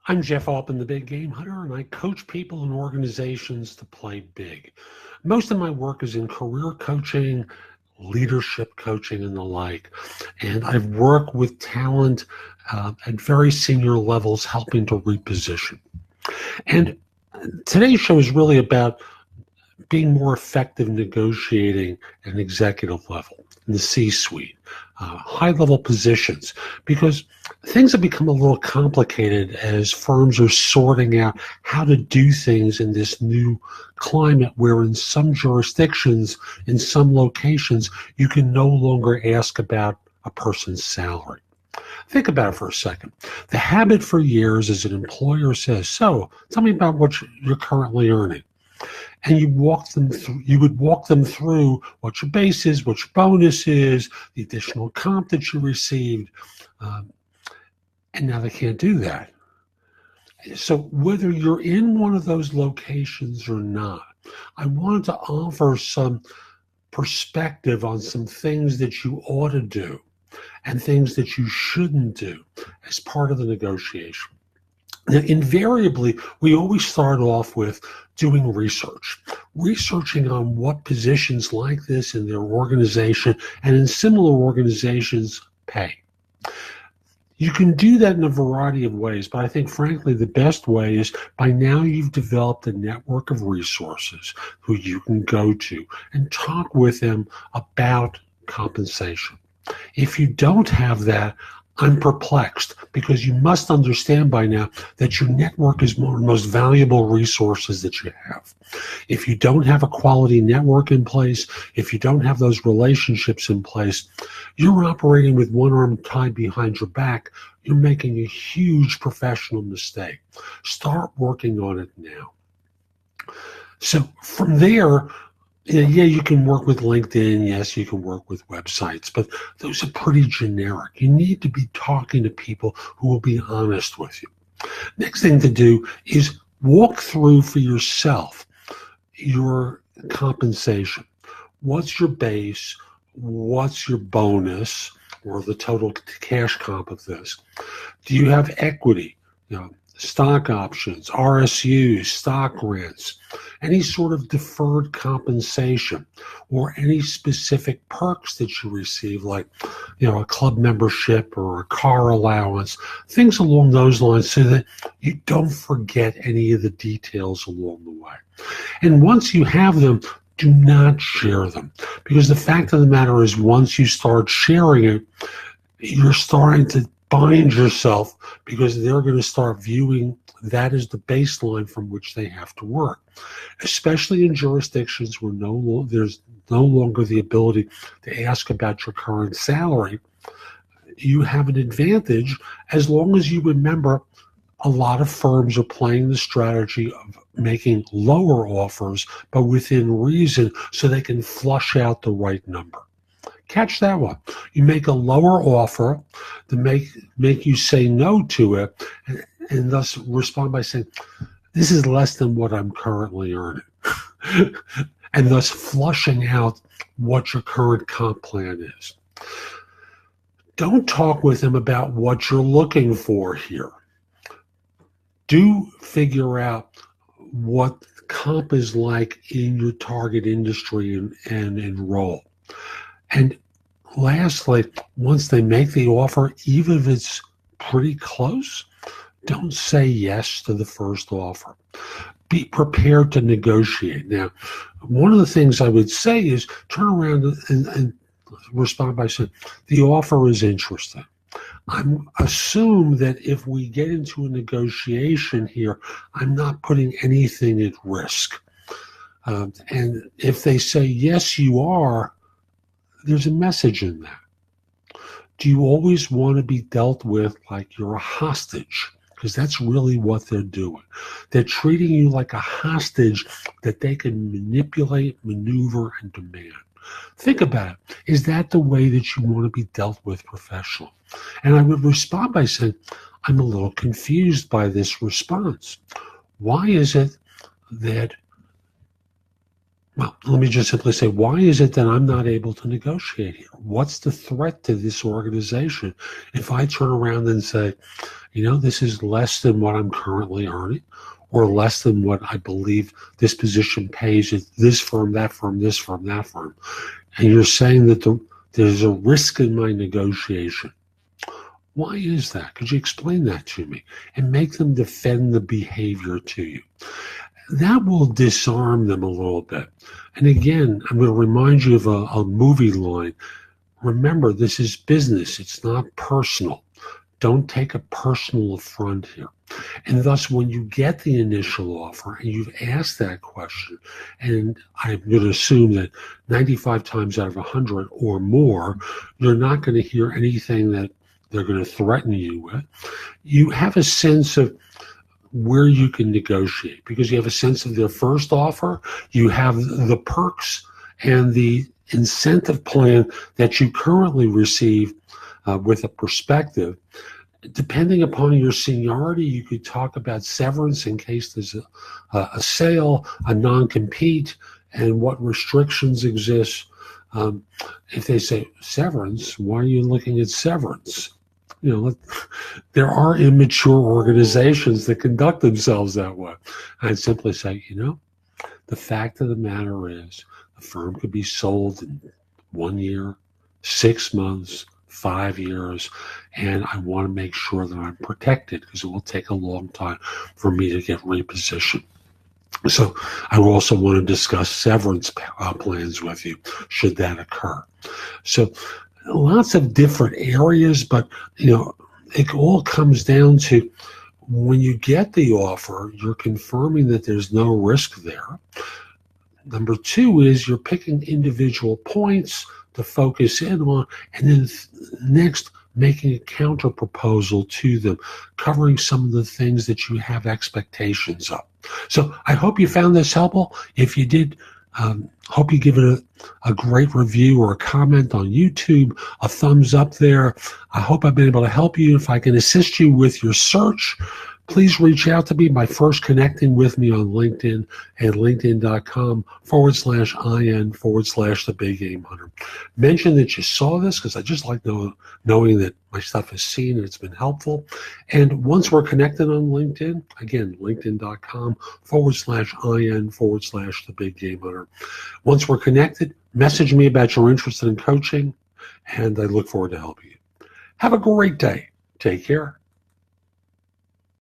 I'm Jeff Altman, the Big Game Hunter, and I coach people and organizations to play big. Most of my work is in career coaching, leadership coaching, and the like. And I've worked with talent at very senior levels, helping to reposition. And today's show is really about being more effective negotiating at an executive level, in the C-suite, high-level positions, because things have become a little complicated as firms are sorting out how to do things in this new climate where in some jurisdictions, in some locations, you can no longer ask about a person's salary. Think about it for a second. The habit for years is an employer says, so tell me about what you're currently earning. And you would walk them through what your base is, what your bonus is, the additional comp that you received, and now they can't do that. So whether you're in one of those locations or not, I wanted to offer some perspective on some things that you ought to do and things that you shouldn't do as part of the negotiation. Now, invariably, we always start off with doing researching on what positions like this in their organization and in similar organizations pay. You can do that in a variety of ways, but I think, frankly, the best way is by now you've developed a network of resources who you can go to and talk with them about compensation. If you don't have that, I'm perplexed, because you must understand by now that your network is one of the most valuable resources that you have. If you don't have a quality network in place, if you don't have those relationships in place, you're operating with one arm tied behind your back. You're making a huge professional mistake. Start working on it now. So from there, yeah, you can work with LinkedIn. Yes, you can work with websites, but those are pretty generic. You need to be talking to people who will be honest with you. Next thing to do is walk through for yourself your compensation. What's your base? What's your bonus, or the total cash comp of this? Do you have equity? Stock options, RSUs, stock grants, any sort of deferred compensation, or any specific perks that you receive, like a club membership or a car allowance, things along those lines, so that you don't forget any of the details along the way. And once you have them, do not share them, because the fact of the matter is, once you start sharing it, you're starting to bind yourself, because they're going to start viewing that as the baseline from which they have to work, especially in jurisdictions where there's no longer the ability to ask about your current salary. You have an advantage as long as you remember a lot of firms are playing the strategy of making lower offers, but within reason, so they can flush out the right number. Catch that one. You make a lower offer to make you say no to it, and thus respond by saying, this is less than what I'm currently earning, and thus flushing out what your current comp plan is. Don't talk with them about what you're looking for here. Do figure out what comp is like in your target industry and enroll. And lastly, once they make the offer, even if it's pretty close, don't say yes to the first offer. Be prepared to negotiate. Now, one of the things I would say is turn around and respond by saying, the offer is interesting. Assume that if we get into a negotiation here, I'm not putting anything at risk. And if they say, yes, you are, there's a message in that. Do you always want to be dealt with like you're a hostage? Because that's really what they're doing. They're treating you like a hostage that they can manipulate, maneuver, and demand. Think about it. Is that the way that you want to be dealt with professionally? And I would respond by saying, I'm a little confused by this response. Why is it that Well, let me just simply say, why is it that I'm not able to negotiate here? What's the threat to this organization if I turn around and say, this is less than what I'm currently earning, or less than what I believe this position pays at this firm, that firm, this firm, that firm. And you're saying that there's a risk in my negotiation. Why is that? Could you explain that to me and make them defend the behavior to you? That will disarm them a little bit. And again, I'm going to remind you of a movie line. Remember, this is business. It's not personal. Don't take a personal affront here. And thus, when you get the initial offer and you've asked that question, and I'm going to assume that 95 times out of 100 or more, you're not going to hear anything that they're going to threaten you with. You have a sense of where you can negotiate because you have a sense of their first offer. You have the perks and the incentive plan that you currently receive with a perspective. Depending upon your seniority, you could talk about severance in case there's a sale, a non-compete, and what restrictions exist. If they say severance, why are you looking at severance? There are immature organizations that conduct themselves that way. I'd simply say, the fact of the matter is the firm could be sold in 1 year, 6 months, 5 years, and I want to make sure that I'm protected because it will take a long time for me to get repositioned. So I also want to discuss severance plans with you should that occur. So lots of different areas, but it all comes down to when you get the offer, you're confirming that there's no risk there. Number two is you're picking individual points to focus in on, and then next, making a counter proposal to them, covering some of the things that you have expectations of. So I hope you found this helpful. If you did, hope you give it a great review or a comment on YouTube, a thumbs up there. I hope I've been able to help you. If I can assist you with your search, please reach out to me by first connecting with me on LinkedIn at linkedin.com/IN/The Big Game Hunter. Mention that you saw this because I just like knowing that my stuff is seen and it's been helpful. And once we're connected on LinkedIn, again, linkedin.com/IN/The Big Game Hunter. Once we're connected, message me about your interest in coaching, and I look forward to helping you. Have a great day. Take care.